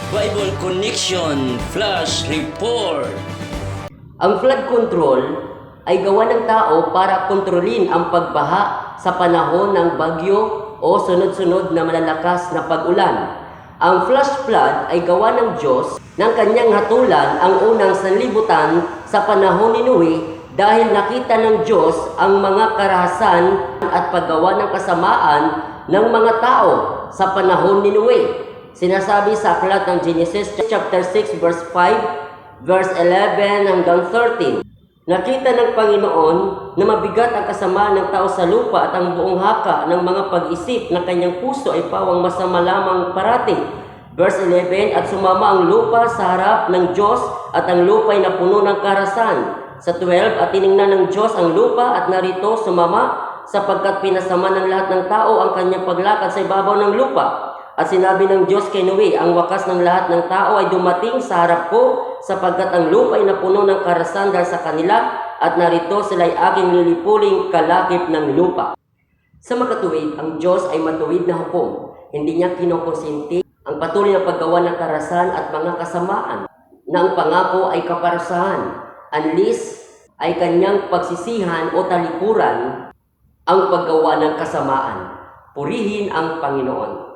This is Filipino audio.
Bible Connection Flash Report. Ang flood control ay gawa ng tao para kontrolin ang pagbaha sa panahon ng bagyo o sunod-sunod na malalakas na pag-ulan. Ang flash flood ay gawa ng Diyos ng kanyang hatulan ang unang sanlibutan sa panahon ni Noe dahil nakita ng Diyos ang mga karahasan at paggawa ng kasamaan ng mga tao sa panahon ni Noe. Sinasabi sa aklat ng Genesis chapter 6 verse 5, verse 11 hanggang 13. Nakita ng Panginoon na mabigat ang kasamaan ng tao sa lupa at ang buong haka ng mga pag-isip na kanyang puso ay pawang masama lamang parating. Verse 11, at sumama ang lupa sa harap ng Diyos at ang lupa ay napuno ng karahasan. Sa 12, at tiningnan ng Diyos ang lupa at narito sumama sapagkat pinasama ng lahat ng tao ang kanyang paglakad sa ibabaw ng lupa. At sinabi ng Diyos kay Noe, ang wakas ng lahat ng tao ay dumating sa harap ko sapagkat ang lupa ay napuno ng karahasan dahil sa kanila at narito sila ay aking lilipuling kalakip ng lupa. Sa makatuwid, ang Diyos ay matuwid na hukom. Hindi niya kinukonsinti ang patuloy na paggawa ng karahasan at mga kasamaan na ang pangako ay kaparasahan. Unless ay kanyang pagsisihan o talikuran ang paggawa ng kasamaan. Purihin ang Panginoon.